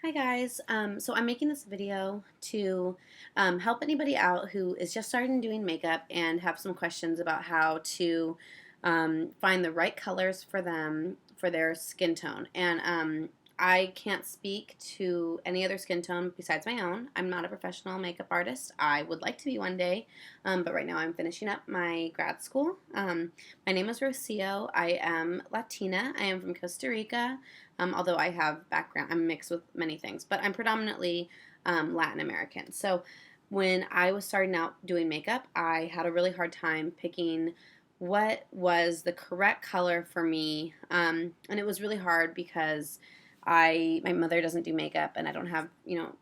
Hi guys, so I'm making this video to help anybody out who is just starting doing makeup and have some questions about how to find the right colors for them for their skin tone. And I can't speak to any other skin tone besides my own. I'm not a professional makeup artist. I would like to be one day, but right now I'm finishing up my grad school. My name is Rocio. I am Latina. I am from Costa Rica. Although I have background, I'm mixed with many things, but I'm predominantly Latin American. So when I was starting out doing makeup, I had a really hard time picking what was the correct color for me, and it was really hard because my mother doesn't do makeup, and I don't have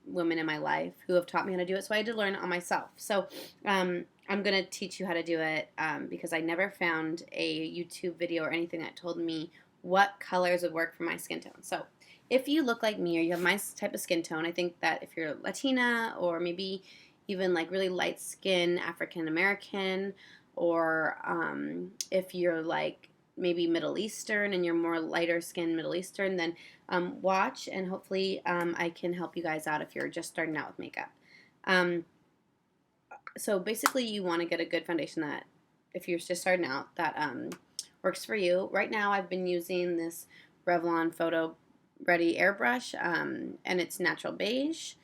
women in my life who have taught me how to do it, so I had to learn it on myself. So I'm gonna teach you how to do it because I never found a YouTube video or anything that told me what colors would work for my skin tone. So if you look like me or you have my type of skin tone, I think that if you're Latina or maybe even like really light skin African American, or if you're like maybe Middle Eastern and you're more lighter skin Middle Eastern, then watch, and hopefully I can help you guys out if you're just starting out with makeup. So basically you want to get a good foundation that, if you're just starting out, that works for you. Right now I've been using this Revlon Photo Ready airbrush, and it's natural beige.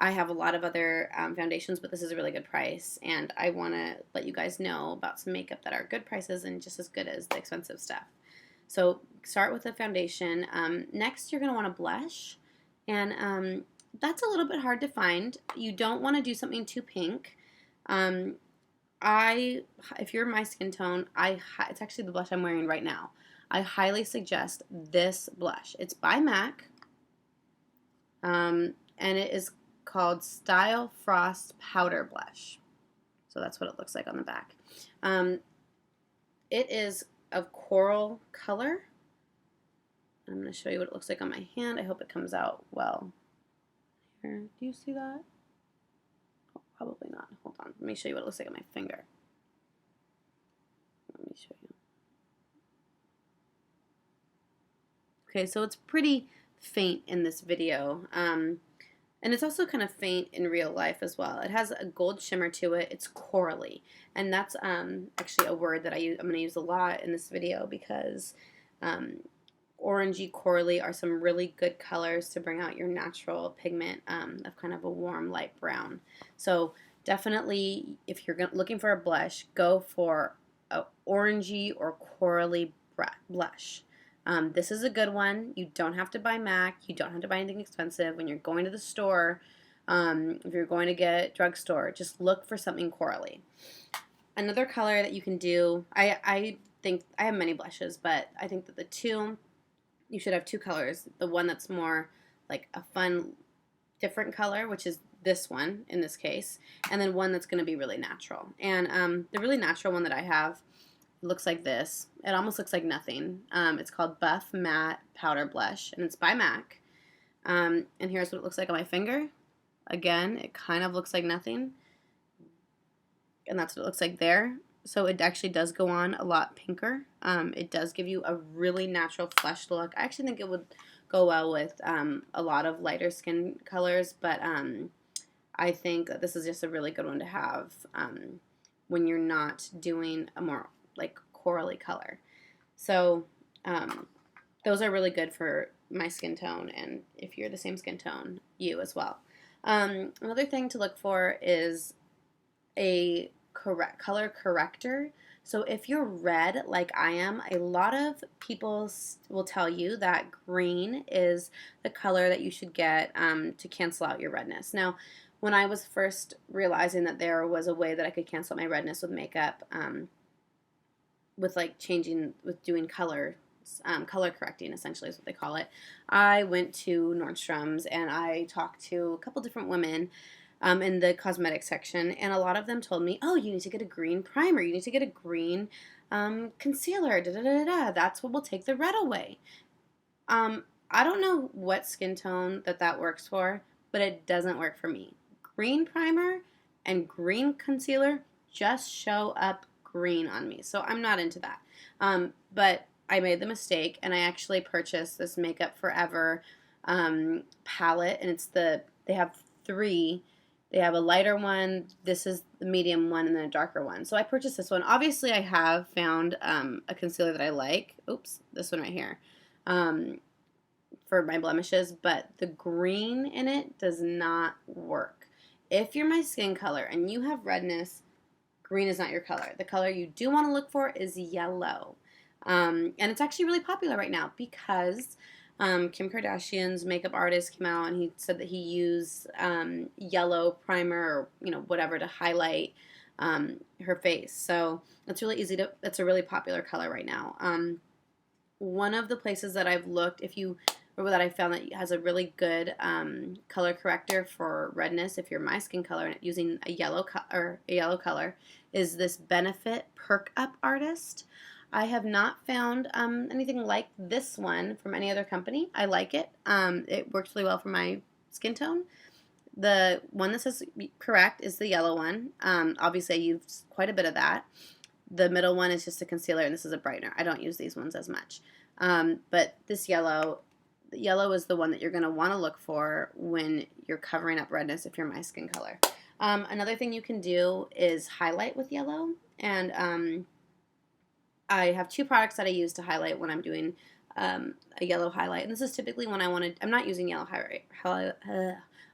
I have a lot of other foundations, but this is a really good price, and I want to let you guys know about some makeup that are good prices and just as good as the expensive stuff. So start with the foundation. Next you're going to want a blush, and that's a little bit hard to find. You don't want to do something too pink. If you're my skin tone, it's actually the blush I'm wearing right now. I highly suggest this blush. It's by MAC, and it is called Style Frost Powder Blush. So that's what it looks like on the back. It is of coral color. I'm going to show you what it looks like on my hand. I hope it comes out well. Here, do you see that? Probably not. Hold on. Let me show you what it looks like on my finger. Let me show you. Okay, so it's pretty faint in this video. And it's also kind of faint in real life as well. It has a gold shimmer to it. It's corally. And that's actually a word that I'm going to use a lot in this video because orangey corally are some really good colors to bring out your natural pigment of kind of a warm light brown. So definitely, if you're looking for a blush, go for a orangey or corally blush. This is a good one. You don't have to buy MAC. You don't have to buy anything expensive. When you're going to the store, if you're going to get drugstore, just look for something corally. Another color that you can do, I think I have many blushes, but I think that you should have two colors. The one that's more like a fun, different color, which is this one in this case, and then one that's going to be really natural. And the really natural one that I have looks like this. It almost looks like nothing. It's called Buff Matte Powder Blush, and it's by MAC. And here's what it looks like on my finger. Again, it kind of looks like nothing, and that's what it looks like there. So it actually does go on a lot pinker. It does give you a really natural flushed look. I actually think it would go well with a lot of lighter skin colors, but I think that this is just a really good one to have when you're not doing a more like corally color. So those are really good for my skin tone, and if you're the same skin tone, you as well. Another thing to look for is a color corrector. So if you're red like I am, a lot of people will tell you that green is the color that you should get to cancel out your redness. Now, when I was first realizing that there was a way that I could cancel out my redness with makeup, with doing color correcting, essentially is what they call it, I went to Nordstrom's and I talked to a couple different women in the cosmetics section, and a lot of them told me, oh, you need to get a green primer, you need to get a green concealer, da da da da. That's what will take the red away. I don't know what skin tone that works for, but it doesn't work for me. Green primer and green concealer just show up green on me, so I'm not into that. But I made the mistake, and I actually purchased this Makeup Forever palette, and they have three. They have a lighter one, this is the medium one, and then a darker one. So I purchased this one. Obviously, I have found a concealer that I like. Oops, this one right here. For my blemishes, but the green in it does not work. If you're my skin color and you have redness, green is not your color. The color you do want to look for is yellow. And it's actually really popular right now because Kim Kardashian's makeup artist came out and he said that he used yellow primer or whatever to highlight her face. So it's really easy to. It's a really popular color right now. One of the places that I've looked, or that I found that has a really good color corrector for redness, if you're my skin color and using a yellow color, is this Benefit Perk Up Artist. I have not found anything like this one from any other company. I like it. It works really well for my skin tone. The one that says correct is the yellow one. Obviously, I use quite a bit of that. The middle one is just a concealer, and this is a brightener. I don't use these ones as much. But this yellow is the one that you're going to want to look for when you're covering up redness if you're my skin color. Another thing you can do is highlight with yellow. And I have two products that I use to highlight when I'm doing a yellow highlight. And this is typically when I'm not using yellow highlight.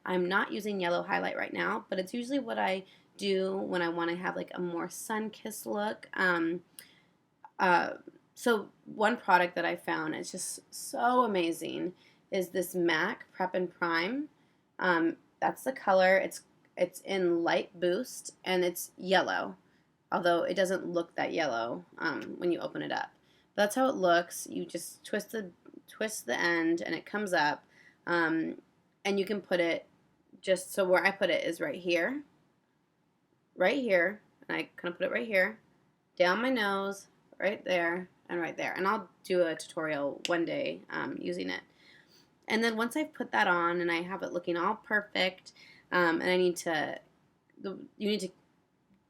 I'm not using yellow highlight right now, but it's usually what I do when I want to have like a more sun-kissed look. So one product that I found is just so amazing is this MAC Prep and Prime. That's the color. It's in Light Boost and it's yellow, although it doesn't look that yellow when you open it up. But that's how it looks. You just twist the end and it comes up, and you can put it so where I put it is right here, and I kind of put it right here, down my nose, right there, and right there. And I'll do a tutorial one day using it. And then once I've put that on and I have it looking all perfect, and you need to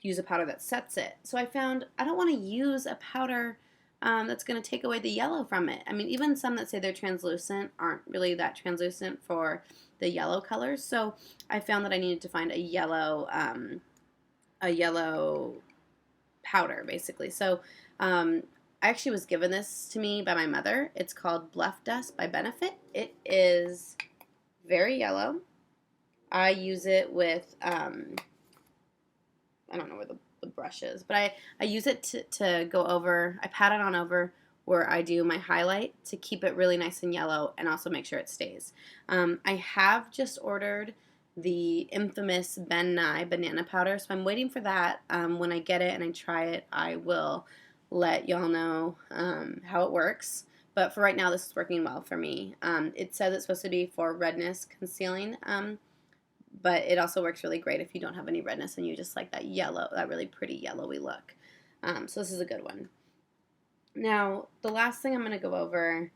use a powder that sets it. So I found I don't want to use a powder that's going to take away the yellow from it. I mean, even some that say they're translucent aren't really that translucent for the yellow colors. So I found that I needed to find a yellow powder, basically. So I actually was given this to me by my mother. It's called Bluff Dust by Benefit. It is very yellow. I use it with, I don't know where the brush is, but I use it to go over, I pat it on over where I do my highlight to keep it really nice and yellow and also make sure it stays. I have just ordered the infamous Nye Banana Powder, so I'm waiting for that. When I get it and I try it, I will let y'all know how it works. But for right now, this is working well for me. It says it's supposed to be for redness concealing, but it also works really great if you don't have any redness and you just like that yellow, that really pretty yellowy look. So this is a good one. Now, the last thing I'm going to go over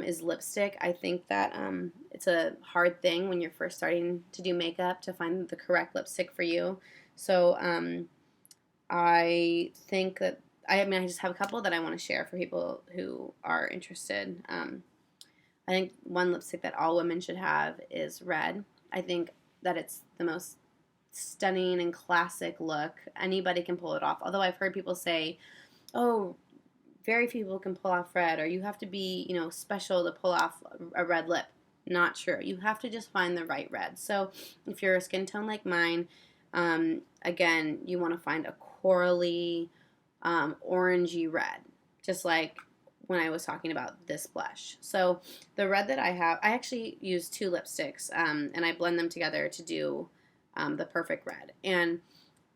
is lipstick. I think that it's a hard thing when you're first starting to do makeup to find the correct lipstick for you. So I think that, I just have a couple that I want to share for people who are interested. I think one lipstick that all women should have is red. I think that it's the most stunning and classic look. Anybody can pull it off. Although I've heard people say, oh, very few people can pull off red, or you have to be, special to pull off a red lip. Not true. You have to just find the right red. So if you're a skin tone like mine, again, you want to find a corally, orangey red, just like when I was talking about this blush. So the red that I have, I actually use two lipsticks, and I blend them together to do the perfect red. And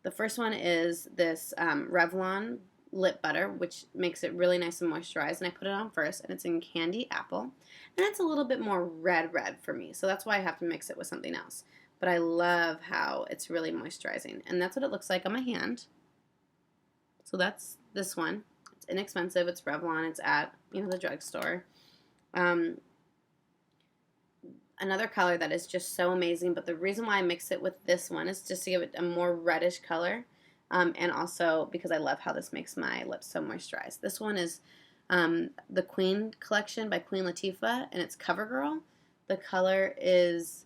the first one is this Revlon lip butter, which makes it really nice and moisturized, and I put it on first, and it's in Candy Apple, and it's a little bit more red for me, so that's why I have to mix it with something else. But I love how it's really moisturizing, and that's what it looks like on my hand. So that's this one. It's inexpensive. It's Revlon. It's at the drugstore. Another color that is just so amazing, but the reason why I mix it with this one is just to give it a more reddish color, and also because I love how this makes my lips so moisturized. This one is the Queen collection by Queen Latifah, and it's CoverGirl. The color is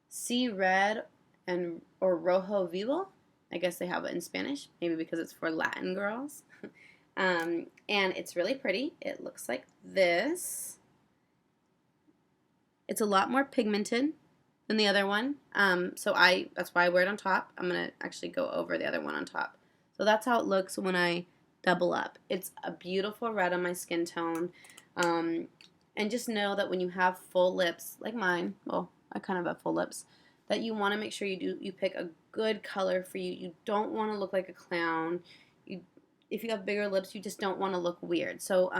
Sea Red or Rojo Vivo. I guess they have it in Spanish, maybe because it's for Latin girls. And it's really pretty. It looks like this. It's a lot more pigmented than the other one. So that's why I wear it on top. I'm going to actually go over the other one on top. So that's how it looks when I double up. It's a beautiful red on my skin tone. And just know that when you have full lips, like mine, well, I kind of have full lips, that you want to make sure you pick a good color for you. You don't want to look like a clown. If you have bigger lips, you just don't want to look weird. So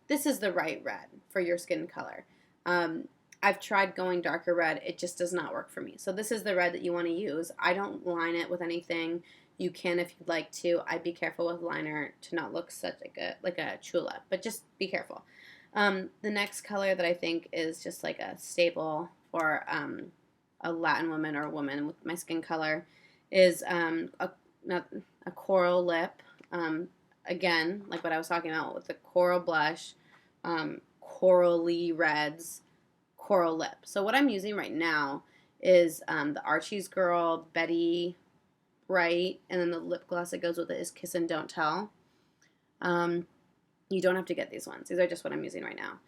this is the right red for your skin color. I've tried going darker red. It just does not work for me. So this is the red that you want to use. I don't line it with anything. You can if you'd like to. I'd be careful with liner to not look such like a chula, but just be careful. The next color that I think is just like a staple for a Latin woman or a woman with my skin color is a coral lip. Again, like what I was talking about with the coral blush, corally reds, coral lip. So what I'm using right now is the Archie's Girl Betty Bright, and then the lip gloss that goes with it is Kiss and Don't Tell. You don't have to get these ones. These are just what I'm using right now.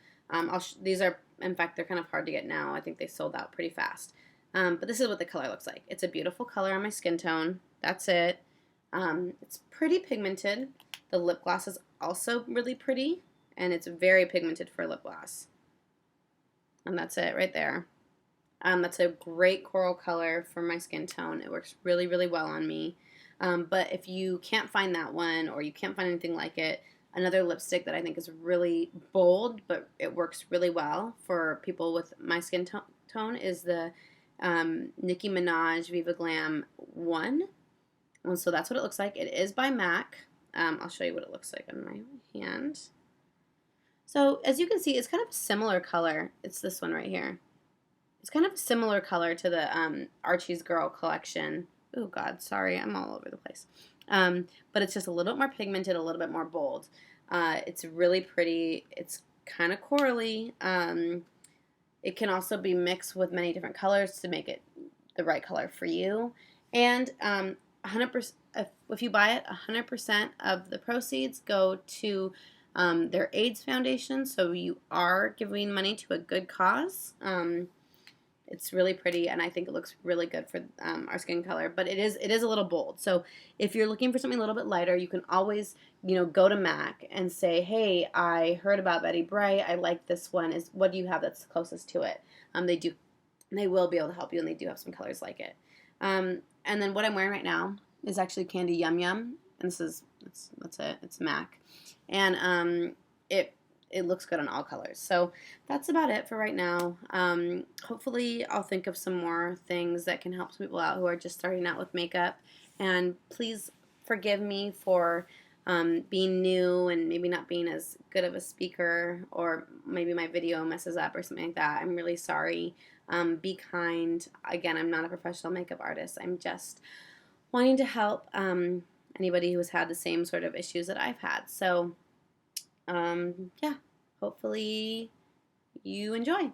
These are, in fact, they're kind of hard to get now. I think they sold out pretty fast. But this is what the color looks like. It's a beautiful color on my skin tone. That's it. It's pretty pigmented. The lip gloss is also really pretty, and it's very pigmented for a lip gloss. And that's it right there. That's a great coral color for my skin tone. It works really, really well on me. But if you can't find that one or you can't find anything like it, another lipstick that I think is really bold, but it works really well for people with my skin tone is the Nicki Minaj Viva Glam 1. And so that's what it looks like. It is by MAC. I'll show you what it looks like on my hand. So as you can see, it's kind of a similar color. It's this one right here. It's kind of a similar color to the Archie's Girl collection. Oh God, sorry, I'm all over the place. But it's just a little bit more pigmented, a little bit more bold. It's really pretty. It's kind of corally. It can also be mixed with many different colors to make it the right color for you. And 100%, if you buy it, 100% of the proceeds go to their AIDS Foundation. So you are giving money to a good cause. It's really pretty, and I think it looks really good for our skin color. But it is a little bold. So if you're looking for something a little bit lighter, you can always, go to MAC and say, hey, I heard about Betty Bright. I like this one. What do you have that's closest to it? They will be able to help you, and they do have some colors like it. And then what I'm wearing right now is actually Candy Yum Yum, and that's it. It's MAC, and it looks good on all colors. So that's about it for right now. Hopefully I'll think of some more things that can help some people out who are just starting out with makeup. And please forgive me for being new and maybe not being as good of a speaker, or maybe my video messes up or something like that. I'm really sorry. Be kind. Again, I'm not a professional makeup artist. I'm just wanting to help anybody who has had the same sort of issues that I've had. So yeah, hopefully you enjoy.